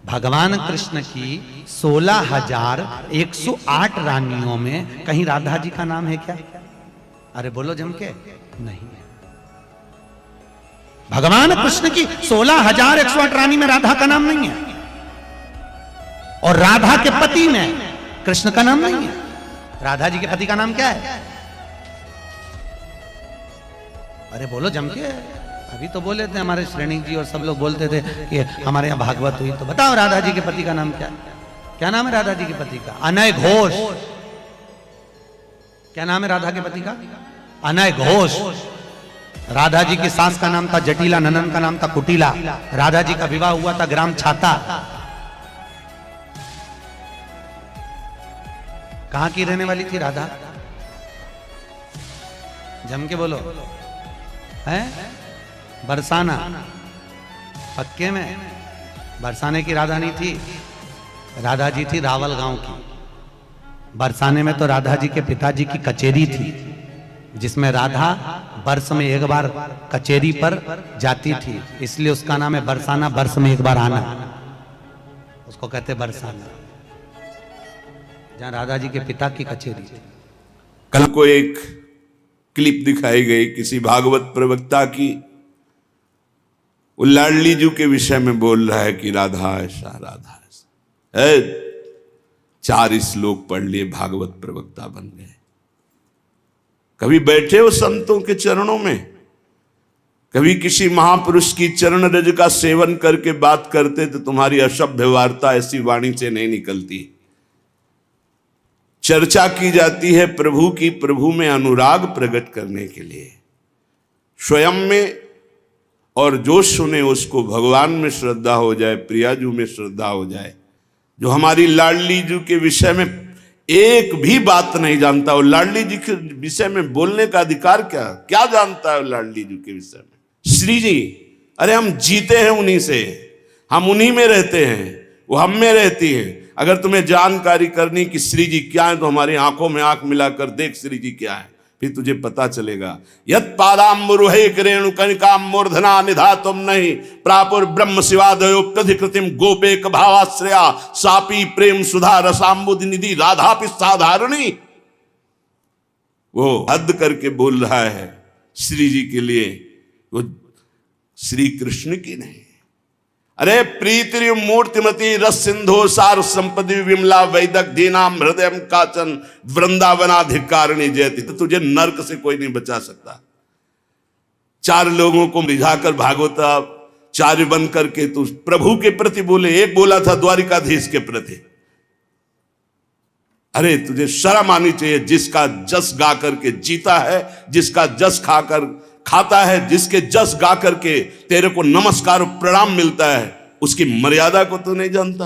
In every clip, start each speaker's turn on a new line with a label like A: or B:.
A: भगवान कृष्ण की 16,108 रानियों में कहीं राधा जी का नाम है क्या? अरे बोलो जम के, नहीं है। भगवान कृष्ण की 16,108 रानी में राधा का नाम नहीं है, और राधा के पति में कृष्ण का नाम नहीं है। राधा जी के पति का नाम क्या है? अरे बोलो जम के, अभी तो बोले थे हमारे श्रेणी जी और सब लोग बोलते थे कि हमारे यहाँ भागवत हुई, तो बताओ राधा जी के पति का नाम क्या है? क्या नाम है राधा जी के पति का? अनय घोष। क्या नाम है राधा के पति का? अनय घोष। राधा जी की सास का नाम था जटिला, ननन का नाम था कुटिला। राधा जी का विवाह हुआ था ग्राम छाता। कहां की रहने वाली थी राधा? जम के बोलो। है बरसाना। पक्के में बरसाने की राधा नहीं थी, राधा जी थी रावल गांव की। बरसाने में तो राधा जी के पिताजी की कचेरी थी, जिसमें राधा वर्ष में एक बार कचेरी पर जाती थी, इसलिए उसका नाम है बरसाना। वर्ष में एक बार आना, उसको कहते बरसाना, जहां राधा जी के पिता की कचेरी थी।
B: कल को एक क्लिप दिखाई गई किसी भागवत प्रवक्ता की, वो लाडली जी के विषय में बोल रहा है कि राधा ऐसा राधा ऐसा है। 4 श्लोक पढ़ लिए, भागवत प्रवक्ता बन गए। कभी बैठे हो संतों के चरणों में? कभी किसी महापुरुष की चरण रज का सेवन करके बात करते तो तुम्हारी असभ्य वार्ता ऐसी वाणी से नहीं निकलती। चर्चा की जाती है प्रभु की, प्रभु में अनुराग प्रकट करने के लिए, स्वयं में, और जो सुने उसको भगवान में श्रद्धा हो जाए, प्रियाजू में श्रद्धा हो जाए। जो हमारी लाडली जी के विषय में एक भी बात नहीं जानता, और लाडली जी के विषय में बोलने का अधिकार क्या जानता है लाडली जी के विषय में? श्री जी, अरे हम जीते हैं उन्हीं से, हम उन्हीं में रहते हैं, वो हम में रहती है। अगर तुम्हें जानकारी करनी कि श्री जी क्या है, तो हमारी आंखों में आंख मिलाकर देख श्री जी क्या है, फिर तुझे पता चलेगा। यत पादाम्बुरुहे रेणुकनिकाम मूर्धना निधातुम नहीं प्रापुर ब्रह्म शिवादयो प्रधिकृतिम गोपेक भावाश्रया सापी प्रेम सुधा रसाम्बुद निधि राधापि साधारणी। वो हद करके बोल रहा है श्री जी के लिए, वो श्री कृष्ण की नहीं। अरे प्रीति मूर्तिमती रस सिंधु सार संपदि विमला वैदक दीनाम हृदय काचन वृंदावनाधिकारिणी जयति। तो तुझे नरक से कोई नहीं बचा सकता। 4 लोगों को रिझाकर भागवता चार्य बन करके तू प्रभु के प्रति बोले। एक बोला था द्वारिकाधीश के प्रति। अरे तुझे शर्म आनी चाहिए। जिसका जस गा करके जीता है, जिसका जस खाकर खाता है, जिसके जस गा करके तेरे को नमस्कार प्रणाम मिलता है, उसकी मर्यादा को तो नहीं जानता।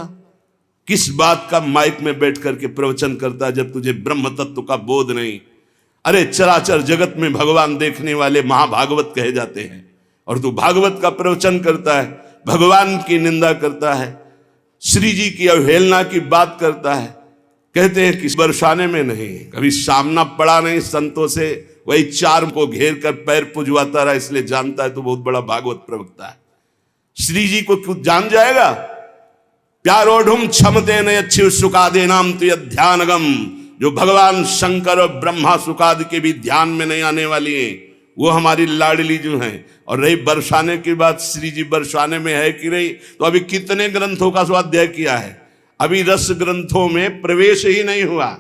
B: किस बात का माइक में बैठ करके प्रवचन करता है जब तुझे ब्रह्म तत्व का बोध नहीं। अरे चराचर जगत में भगवान देखने वाले महाभागवत कहे जाते हैं, और तू भागवत का प्रवचन करता है, भगवान की निंदा करता है, श्री जी की अवहेलना की बात करता है। कहते हैं कि बरसाने में नहीं, कभी सामना पड़ा नहीं संतों से, वही 4 को घेर कर पैर पुजवाता रहा, इसलिए जानता है तो बहुत बड़ा भागवत प्रवक्ता है। श्री जी को क्यों जान जाएगा? प्यारोढ़ुम क्षमते न अच्छी सुखादे नाम तो ध्यानगम। जो भगवान शंकर और ब्रह्मा सुखाद के भी ध्यान में नहीं आने वाली हैं, वो हमारी लाडली जो हैं। और रही बरसाने की बात, श्री जी बरसाने में है कि नहीं, तो अभी कितने ग्रंथों का स्वाध्याय किया है, अभी रस ग्रंथों में प्रवेश ही नहीं हुआ।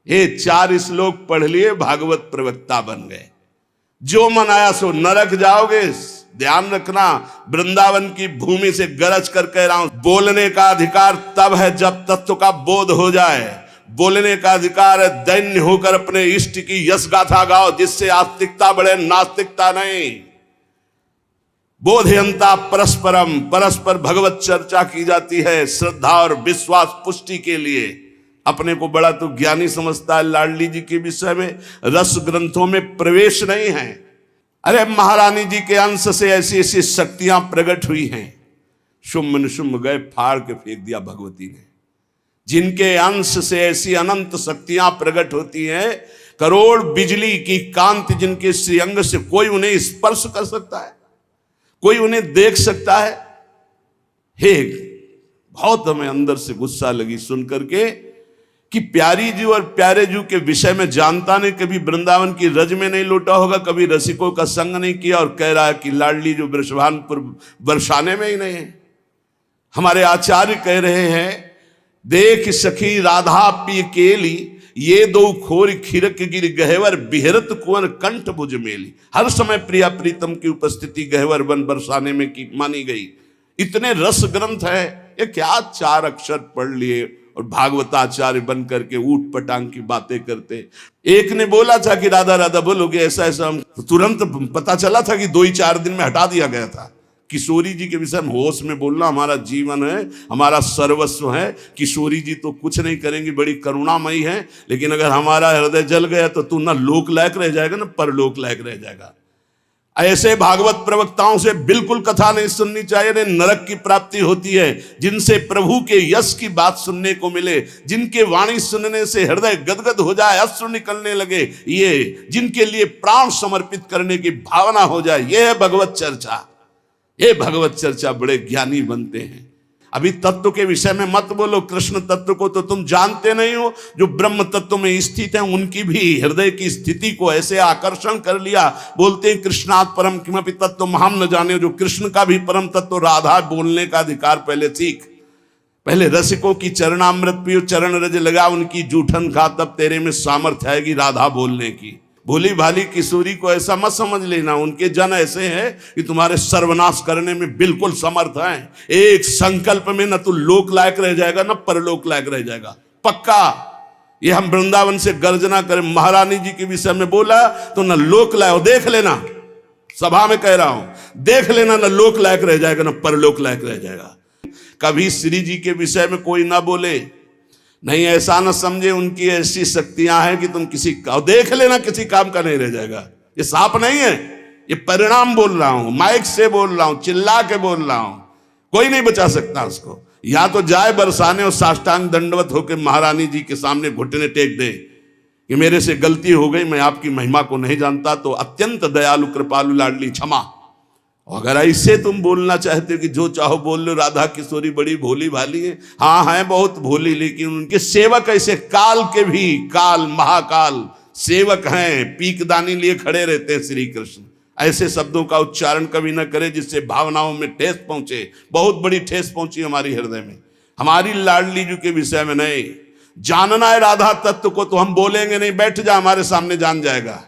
B: ये 4 श्लोक पढ़ लिए, भागवत प्रवक्ता बन गए। जो मन आया सो नरक जाओगे। ध्यान रखना, वृंदावन की भूमि से गरज कर कह रहा हूं, बोलने का अधिकार तब है जब तत्व का बोध हो जाए। बोलने का अधिकार है दैन्य होकर अपने इष्ट की यश गाथा गाओ, जिससे आस्तिकता बढ़े, नास्तिकता नहीं। बोधयंता परस्परम, परस्पर भगवत चर्चा की जाती है श्रद्धा और विश्वास पुष्टि के लिए। अपने को बड़ा तो ज्ञानी समझता है लाडली जी के विषय में, रस ग्रंथों में प्रवेश नहीं है। अरे महारानी जी के अंश से ऐसी ऐसी शक्तियां प्रकट हुई हैं, शुम्भ निशुम्भ गए फाड़ के फेंक दिया भगवती ने। जिनके अंश से ऐसी अनंत शक्तियां प्रकट होती हैं, करोड़ बिजली की कांति जिनके श्रीअंग से कोई उन्हें स्पर्श कर सकता है, कोई उन्हें देख सकता है। हे बहुत हमें अंदर से गुस्सा लगी सुन करके कि प्यारी जी और प्यारे जी के विषय में जानता नहीं, कभी वृंदावन की रज में नहीं लौटा होगा, कभी रसिकों का संग नहीं किया, और कह रहा है कि लाडली जो वृषभानपुर बरसाने में ही नहीं है। हमारे आचार्य कह रहे हैं, देख सखी राधा पी केली, ये दो खोर खिरक गिर गहवर बिहरत कुंवर कंठ भुज मेली। हर समय प्रिया प्रीतम की उपस्थिति गहवर बन बरसाने में की मानी गई। इतने रस ग्रंथ है, ये क्या 4 अक्षर पढ़ लिए और भागवताचार्य बन करके ऊट पटांग की बातें करते। एक ने बोला था कि राधा राधा बोलोगे ऐसा ऐसा, तुरंत पता चला था कि 2 ही 4 दिन में हटा दिया गया था। किशोरी जी के विषय में होश में बोलना हमारा जीवन है, हमारा सर्वस्व है। किशोरी जी तो कुछ नहीं करेंगी, बड़ी करुणामयी है, लेकिन अगर हमारा हृदय जल गया तो तू ना लोक लायक रह जाएगा ना परलोक लायक रह जाएगा। ऐसे भागवत प्रवक्ताओं से बिल्कुल कथा नहीं सुननी चाहिए, नरक की प्राप्ति होती है। जिनसे प्रभु के यश की बात सुनने को मिले, जिनके वाणी सुनने से हृदय गदगद हो जाए, अश्रु निकलने लगे, ये जिनके लिए प्राण समर्पित करने की भावना हो जाए, ये है भगवत चर्चा। ये भगवत चर्चा बड़े ज्ञानी बनते हैं। अभी तत्व के विषय में मत बोलो, कृष्ण तत्व को तो तुम जानते नहीं हो। जो ब्रह्म तत्व में स्थित है उनकी भी हृदय की स्थिति को ऐसे आकर्षण कर लिया। बोलते हैं कृष्णात् परम किमपि तत्व हम न जाने। जो कृष्ण का भी परम तत्व राधा बोलने का अधिकार पहले सीख। पहले रसिकों की चरणामृत पियो, चरण रज लगा उनकी जूठन खा, तब तेरे में सामर्थ्य आएगी राधा बोलने की। भोली भाली किशोरी को ऐसा मत समझ लेना, उनके जन ऐसे हैं कि तुम्हारे सर्वनाश करने में बिल्कुल समर्थ हैं। एक संकल्प में न तो लोक लायक रह जाएगा न परलोक लायक रह जाएगा, पक्का। ये हम वृंदावन से गर्जना करें, महारानी जी के विषय में बोला तो न लोक लायक, देख लेना, सभा में कह रहा हूं, देख लेना, न लोक लायक रह जाएगा न परलोक लायक रह जाएगा। कभी श्री जी के विषय में कोई ना बोले, नहीं ऐसा न समझे उनकी ऐसी शक्तियां हैं कि तुम किसी का देख लेना किसी काम का नहीं रह जाएगा। ये साप नहीं है, ये परिणाम बोल रहा हूं, माइक से बोल रहा हूं, चिल्ला के बोल रहा हूं, कोई नहीं बचा सकता उसको। या तो जाए बरसाने और साष्टांग दंडवत होकर महारानी जी के सामने घुटने टेक दे कि मेरे से गलती हो गई, मैं आपकी महिमा को नहीं जानता, तो अत्यंत दयालु कृपालु लाडली क्षमा। अगर ऐसे तुम बोलना चाहते हो कि जो चाहो बोल लो, राधा किशोरी बड़ी भोली भाली है, हाँ है बहुत भोली, लेकिन उनके सेवक ऐसे काल के भी काल महाकाल सेवक हैं, पीकदानी लिए खड़े रहते हैं श्री कृष्ण। ऐसे शब्दों का उच्चारण कभी ना करे जिससे भावनाओं में ठेस पहुंचे। बहुत बड़ी ठेस पहुंची हमारी हृदय में। हमारी लाडली जी के विषय में नहीं जानना है राधा तत्व को तो हम बोलेंगे नहीं, बैठ जा हमारे सामने जान जाएगा।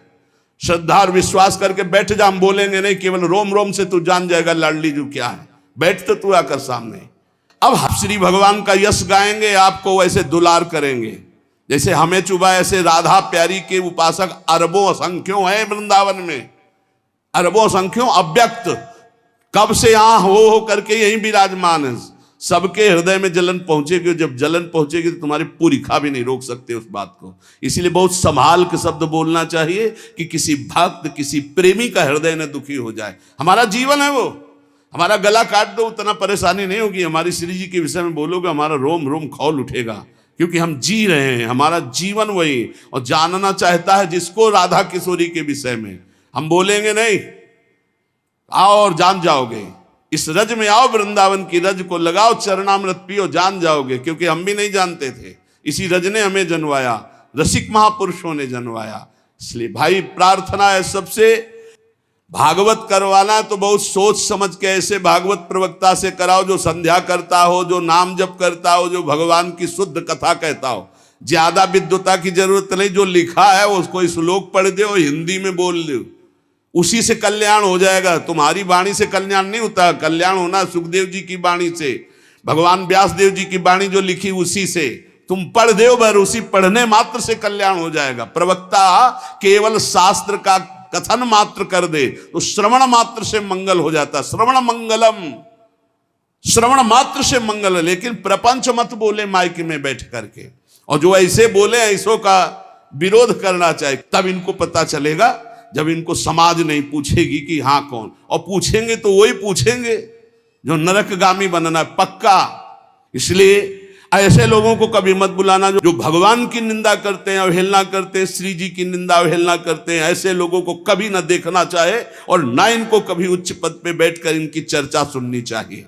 B: श्रद्धा और विश्वास करके बैठ जा, हम बोलेंगे नहीं, केवल रोम रोम से तू जान जाएगा लाडली जी क्या है। बैठ तो तू आकर सामने। अब श्री भगवान का यश गाएंगे, आपको वैसे दुलार करेंगे जैसे हमें चुभा। ऐसे राधा प्यारी के उपासक अरबों असंख्यों हैं वृंदावन में, अरबों असंख्यों, अव्यक्त कब से यहां हो करके यहीं विराजमान है। सबके हृदय में जलन पहुंचेगी, जब जलन पहुंचेगी तो तुम्हारी पूरी खा भी नहीं रोक सकते उस बात को। इसीलिए बहुत संभाल के शब्द बोलना चाहिए कि किसी भक्त किसी प्रेमी का हृदय न दुखी हो जाए। हमारा जीवन है वो, हमारा गला काट दो उतना परेशानी नहीं होगी। हमारी श्री जी के विषय में बोलोगे हमारा रोम रोम खौल उठेगा, क्योंकि हम जी रहे हैं, हमारा जीवन वही। और जानना चाहता है जिसको राधा किशोरी के विषय में, हम बोलेंगे नहीं, आओ और जान जाओगे। इस रज में आओ, वृंदावन की रज को लगाओ, चरणामृत पियो, जान जाओगे। क्योंकि हम भी नहीं जानते थे, इसी रज ने हमें जन्माया, रसिक महापुरुषों ने जन्माया। इसलिए भाई प्रार्थना है सबसे, भागवत करवाना है तो बहुत सोच समझ के ऐसे भागवत प्रवक्ता से कराओ जो संध्या करता हो, जो नाम जप करता हो, जो भगवान की शुद्ध कथा कहता हो। ज्यादा विद्वता की जरूरत नहीं, जो लिखा है उसको श्लोक पढ़ दो, हिंदी में बोल दो, उसी से कल्याण हो जाएगा। तुम्हारी वाणी से कल्याण नहीं होता, कल्याण होना सुखदेव जी की वाणी से, भगवान व्यास देव जी की वाणी जो लिखी उसी से तुम पढ़ दो भर, उसी पढ़ने मात्र से कल्याण हो जाएगा। प्रवक्ता केवल शास्त्र का कथन मात्र कर दे तो श्रवण मात्र से मंगल हो जाता। श्रवण मंगलम, श्रवण मात्र से मंगल। लेकिन प्रपंच मत बोले माइक में बैठ करके, और जो ऐसे बोले ऐसों का विरोध करना चाहिए। तब इनको पता चलेगा जब इनको समाज नहीं पूछेगी कि हाँ कौन, और पूछेंगे तो वही पूछेंगे जो नरकगामी बनना पक्का। इसलिए ऐसे लोगों को कभी मत बुलाना जो भगवान की निंदा करते हैं, अवहेलना करते हैं, श्री जी की निंदा अवहेलना करते हैं। ऐसे लोगों को कभी ना देखना चाहे और ना इनको कभी उच्च पद पे बैठकर इनकी चर्चा सुननी चाहिए।